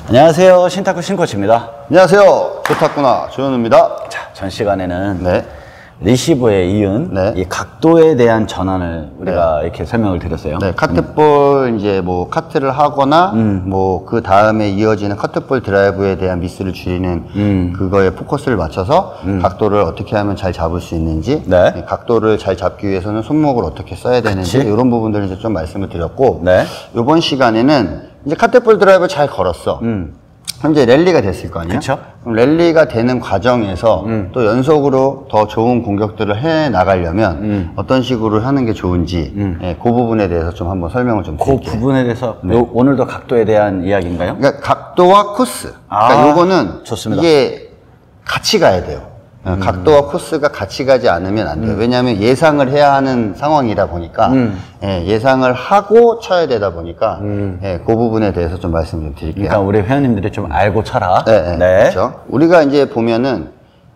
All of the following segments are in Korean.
안녕하세요. 신탁구 신코치입니다. 안녕하세요. 좋다구나 조현우입니다. 자, 전 시간에는 네. 리시브에 이은 네. 이 각도에 대한 전환을 우리가 이렇게 설명을 드렸어요. 네, 카트볼 이제 뭐 카트를 하거나 뭐 그 다음에 이어지는 카트볼 드라이브에 대한 미스를 줄이는 그거에 포커스를 맞춰서 각도를 어떻게 하면 잘 잡을 수 있는지, 네. 각도를 잘 잡기 위해서는 손목을 어떻게 써야 되는지 이런 부분들을 이제 좀 말씀을 드렸고, 네. 이번 시간에는 이제 카트볼 드라이브 잘 걸었어. 현재 랠리가 됐을 거 아니야? 그쵸? 그럼 랠리가 되는 과정에서 또 연속으로 더 좋은 공격들을 해 나가려면 어떤 식으로 하는 게 좋은지 예, 그 부분에 대해서 좀 한번 설명을 좀 그 드릴게요. 부분에 대해서 오늘도 각도에 대한 이야기인가요? 그러니까 각도와 코스. 그러니까 요거는 좋습니다. 이게 같이 가야 돼요. 각도와 코스가 같이 가지 않으면 안 돼요. 왜냐하면 예상을 해야 하는 상황이다 보니까 예, 예상을 하고 쳐야 되다 보니까 예, 그 부분에 대해서 좀 말씀 좀 드릴게요. 그러니까 우리 회원님들이 좀 알고 쳐라. 네. 그렇죠. 우리가 이제 보면은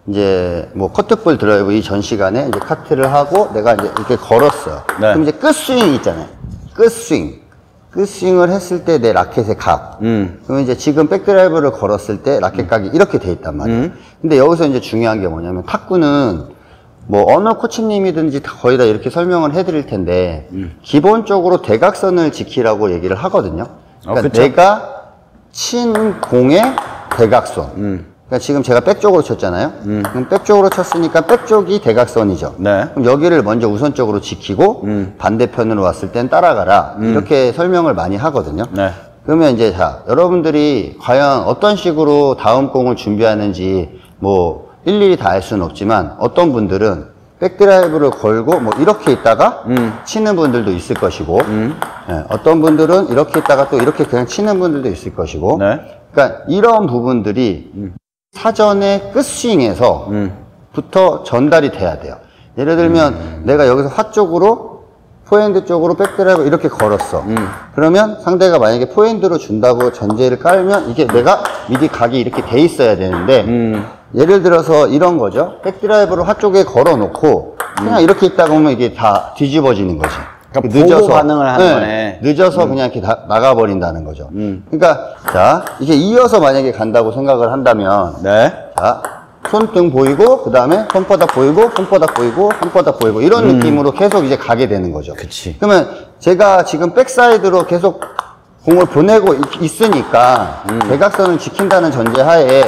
이제 뭐 커트볼 드라이브 이 전 시간에 이제 카트를 하고 내가 이제 이렇게 걸었어요. 네. 그럼 이제 끝스윙 있잖아요. 끝스윙을 했을 때 내 라켓의 각. 그럼 이제 지금 백드라이브를 걸었을 때 라켓 각이 이렇게 돼 있단 말이에요. 근데 여기서 이제 중요한 게 뭐냐면 탁구는 뭐 어느 코치님이든지 거의 다 이렇게 설명을 해드릴 텐데 기본적으로 대각선을 지키라고 얘기를 하거든요. 그러니까 내가 친 공의 대각선. 그러니까 지금 제가 백 쪽으로 쳤잖아요. 그럼 백 쪽으로 쳤으니까 백 쪽이 대각선이죠. 네. 그럼 여기를 먼저 우선적으로 지키고 반대편으로 왔을 땐 따라가라. 이렇게 설명을 많이 하거든요. 네. 그러면 이제 자, 여러분들이 과연 어떤 식으로 다음 공을 준비하는지 뭐 일일이 다 알 수는 없지만 어떤 분들은 백드라이브를 걸고 뭐 이렇게 있다가 치는 분들도 있을 것이고 예, 어떤 분들은 이렇게 있다가 또 이렇게 그냥 치는 분들도 있을 것이고 네. 그러니까 이런 부분들이 사전에 끝스윙에서 부터 전달이 돼야 돼요. 예를 들면 내가 여기서 화 쪽으로 포핸드 쪽으로 백드라이브 이렇게 걸었어. 그러면 상대가 만약에 포핸드로 준다고 전제를 깔면 이게 내가 미리 각이 이렇게 돼 있어야 되는데 예를 들어서 이런 거죠. 백드라이브를 화 쪽에 걸어 놓고 그냥 이렇게 있다가 보면 이게 다 뒤집어지는 거지. 그러니까 보고 반응을 하는 거네. 늦어서 그냥 이렇게 나가버린다는 거죠. 그러니까 자 이게 이어서 만약에 간다고 생각을 한다면 네. 자 손등 보이고 그 다음에 손바닥 보이고 손바닥 보이고 손바닥 보이고 이런 느낌으로 계속 이제 가게 되는 거죠. 그치. 그러면 제가 지금 백사이드로 계속 공을 보내고 있으니까 대각선을 지킨다는 전제하에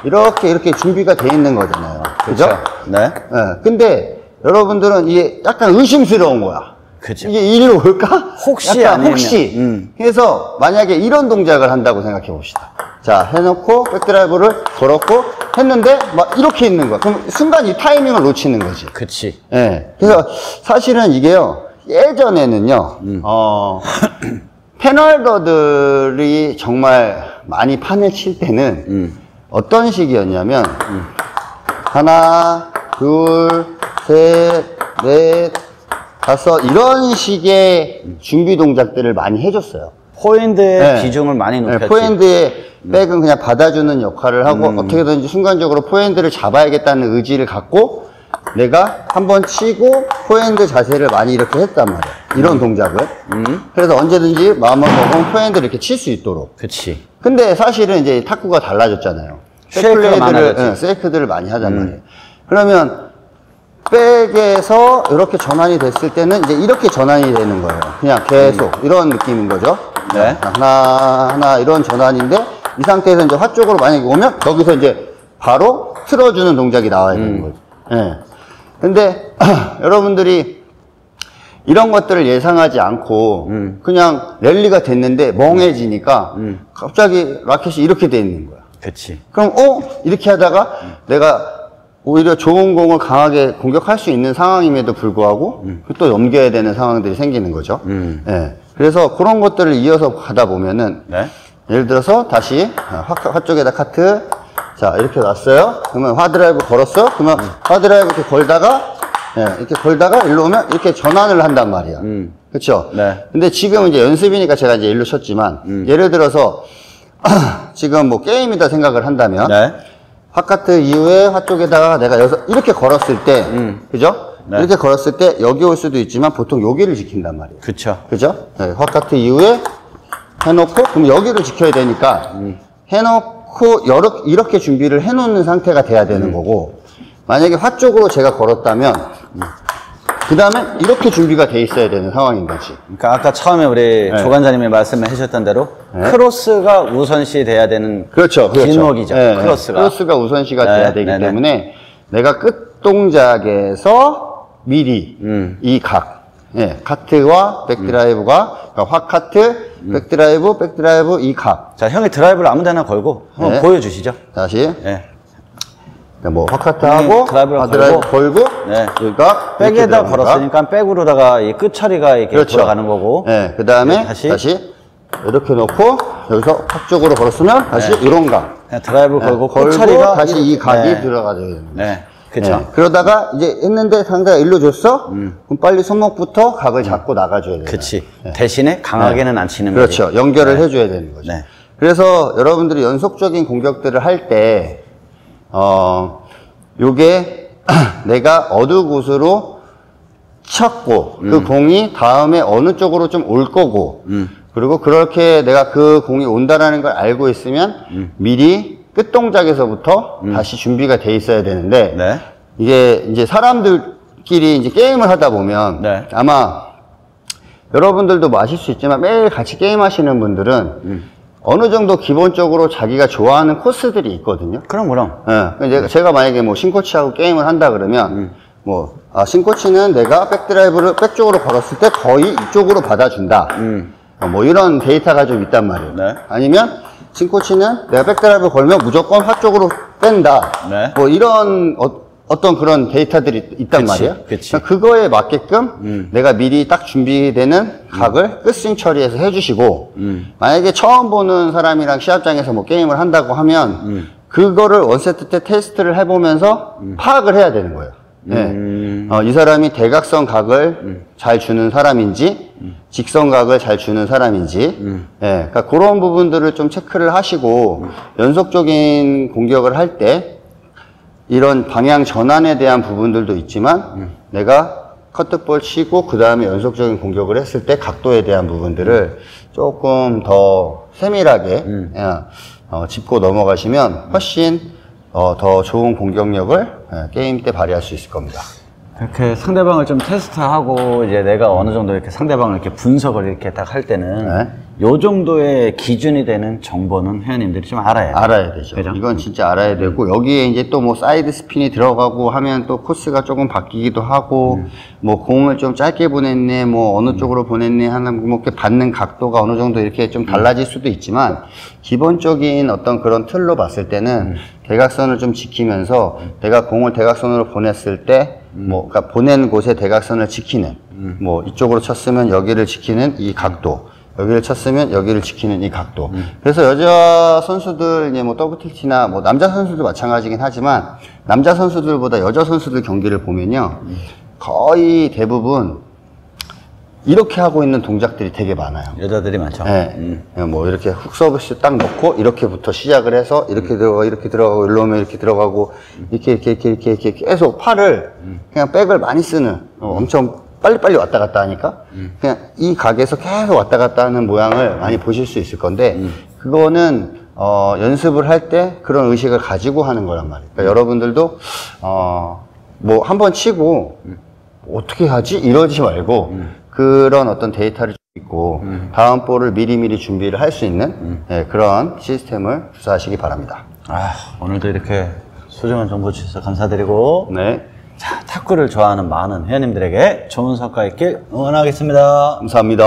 이렇게 준비가 돼 있는 거잖아요. 그죠? 네. 네. 근데 여러분들은 이게 약간 의심스러운 거야. 그죠. 이게 일로 올까? 혹시 약간 아니면. 혹시. 해서 만약에 이런 동작을 한다고 생각해 봅시다. 자, 해놓고 백드라이브를 걸었고 했는데 막 이렇게 있는 거야. 그럼 순간 이 타이밍을 놓치는 거지. 그치. 예. 네. 그래서 사실은 이게요. 예전에는요. 패널더들이 정말 많이 판을 칠 때는 어떤 식이었냐면 하나, 둘, 셋, 넷, 다섯 이런 식의 준비 동작들을 많이 해줬어요. 포핸드의 네. 비중을 많이 높였지. 네, 포핸드의 백은 그냥 받아주는 역할을 하고 어떻게든지 순간적으로 포핸드를 잡아야겠다는 의지를 갖고 내가 한번 치고 포핸드 자세를 많이 이렇게 했단 말이야. 이런 동작을. 그래서 언제든지 마음만 먹으면 포핸드를 이렇게 칠 수 있도록. 그치. 근데 사실은 이제 탁구가 달라졌잖아요. 쉐이크가 많아졌지. 세이크들을 많이 하단 말이에요. 그러면 백에서 이렇게 전환이 됐을 때는 이제 이렇게 전환이 되는 거예요. 그냥 계속 이런 느낌인 거죠. 네. 하나 이런 전환인데 이 상태에서 이제 화 쪽으로 만약에 오면 여기서 이제 바로 틀어주는 동작이 나와야 되는 거죠. 예. 근데 여러분들이 이런 것들을 예상하지 않고 그냥 랠리가 됐는데 멍해지니까 갑자기 라켓이 이렇게 돼 있는 거야. 그치. 그럼 이렇게 하다가 내가 오히려 좋은 공을 강하게 공격할 수 있는 상황임에도 불구하고 또 넘겨야 되는 상황들이 생기는 거죠. 예. 그래서 그런 것들을 이어서 가다 보면은 네. 예를 들어서 다시 화 쪽에다 카트 자 이렇게 놨어요. 그러면 화 드라이브 걸었어. 그러면 화 드라이브 이렇게 걸다가 이렇게 걸다가 일로 오면 이렇게 전환을 한단 말이야. 그렇죠? 네. 근데 지금 이제 연습이니까 제가 이제 일로 쳤지만 예를 들어서 지금 뭐 게임이다 생각을 한다면 네. 화카트 이후에 화 쪽에다가 내가 여기서 이렇게 걸었을 때, 그죠? 네. 이렇게 걸었을 때 여기 올 수도 있지만 보통 여기를 지킨단 말이에요. 그쵸. 그죠? 네, 화카트 이후에 해놓고 그럼 여기를 지켜야 되니까 해놓고 이렇게 준비를 해놓는 상태가 돼야 되는 거고, 만약에 화 쪽으로 제가 걸었다면 그 다음에 이렇게 준비가 돼 있어야 되는 상황인 거지. 그러니까 아까 처음에 우리 네. 조관장님이 말씀해 주셨던 대로 네. 크로스가 우선시 돼야 되는 그렇죠. 길목이죠. 네, 크로스가 우선시가 네, 돼야 되기 네, 네. 때문에 내가 끝 동작에서 미리 이 각, 예, 카트와 백드라이브가 그러니까 화 카트, 백드라이브 이 각. 자, 형이 드라이브를 아무 데나 걸고 한번 네. 보여주시죠. 다시 네. 뭐 화카트하고 드라이브를 드라이브 걸고 네. 여기가 백에다 걸었으니까 백으로다가 이 끝 처리가 이렇게 그렇죠. 돌아가는 거고. 네, 그 다음에 네, 다시 이렇게 놓고 여기서 각 쪽으로 걸었으면 다시 네. 이런 각. 그냥 드라이브 네, 걸고 끝 걸고 처리가 다시 이 각이 네. 들어가야 됩니다. 네. 그쵸. 네, 그러다가 이제 했는데 상대가 일로 줬어? 그럼 빨리 손목부터 각을 잡고 나가줘야 돼요. 그치. 대신에 강하게는 안 치는 거지. 그렇죠. 연결을 해줘야 되는 거죠. 네. 그래서 여러분들이 연속적인 공격들을 할 때, 요게 내가 어느 곳으로 쳤고, 그 공이 다음에 어느 쪽으로 좀 올 거고, 그리고 그렇게 내가 그 공이 온다라는 걸 알고 있으면 미리 끝 동작에서부터 다시 준비가 돼 있어야 되는데, 네. 이게 이제 사람들끼리 이제 게임을 하다 보면 네. 아마 여러분들도 뭐 아실 수 있지만 매일 같이 게임 하시는 분들은 어느 정도 기본적으로 자기가 좋아하는 코스들이 있거든요. 그럼. 예, 제가 만약에 뭐 신코치하고 게임을 한다 그러면 신코치는 내가 백드라이브를 백 쪽으로 걸었을 때 거의 이쪽으로 받아준다. 뭐 이런 데이터가 좀 있단 말이에요. 네. 아니면 신코치는 내가 백드라이브 걸면 무조건 화 쪽으로 뺀다. 네. 뭐 이런 어떤 그런 데이터들이 있단 말이에요. 그치. 그러니까 그거에 맞게끔 내가 미리 딱 준비되는 각을 끝스윙 처리해서 해주시고, 만약에 처음 보는 사람이랑 시합장에서 뭐 게임을 한다고 하면, 그거를 원세트 때 테스트를 해보면서 파악을 해야 되는 거예요. 이 사람이 대각선 각을 잘 주는 사람인지, 직선각을 잘 주는 사람인지, 그러니까 그런 부분들을 좀 체크를 하시고, 연속적인 공격을 할 때, 이런 방향 전환에 대한 부분들도 있지만 내가 커트볼 치고 그 다음에 연속적인 공격을 했을 때 각도에 대한 부분들을 조금 더 세밀하게 짚고 넘어가시면 훨씬 더 좋은 공격력을 게임 때 발휘할 수 있을 겁니다. 이렇게 상대방을 좀 테스트하고 이제 내가 어느 정도 이렇게 상대방을 이렇게 분석을 이렇게 딱 할 때는 네. 요 정도의 기준이 되는 정보는 회원님들이 좀 알아야 되죠. 그죠? 이건 진짜 알아야 되고, 여기에 이제 또 뭐 사이드 스핀이 들어가고 하면 또 코스가 조금 바뀌기도 하고, 뭐 공을 좀 짧게 보냈네, 뭐 어느 쪽으로 보냈네 하는, 뭐 이렇게 받는 각도가 어느 정도 이렇게 좀 달라질 수도 있지만, 기본적인 어떤 그런 틀로 봤을 때는 대각선을 좀 지키면서 내가 공을 대각선으로 보냈을 때, 그러니까 보낸 곳에 대각선을 지키는, 뭐 이쪽으로 쳤으면 여기를 지키는 이 각도, 여기를 쳤으면 여기를 지키는 이 각도. 그래서 여자 선수들, 이제 뭐 더블틸티나 뭐 남자 선수도 마찬가지긴 하지만, 남자 선수들보다 여자 선수들 경기를 보면요, 거의 대부분 이렇게 하고 있는 동작들이 되게 많아요. 여자들이 많죠. 네. 뭐 이렇게 훅 서비스 딱 넣고 이렇게부터 시작을 해서 이렇게 들어가고 일로 오면 이렇게 들어가고 이렇게 계속 팔을 그냥 백을 많이 쓰는 엄청 빨리빨리 왔다 갔다 하니까 그냥 이 각에서 계속 왔다 갔다 하는 모양을 많이 보실 수 있을 건데, 그거는 연습을 할 때 그런 의식을 가지고 하는 거란 말이에요. 그러니까 여러분들도 뭐 한번 치고 어떻게 하지? 이러지 말고 그런 어떤 데이터를 있고 다음 볼을 미리미리 준비를 할 수 있는 그런 시스템을 구사하시기 바랍니다. 오늘도 이렇게 소중한 정보 주셔서 감사드리고, 네, 자, 탁구를 좋아하는 많은 회원님들에게 좋은 성과 있길 응원하겠습니다. 감사합니다.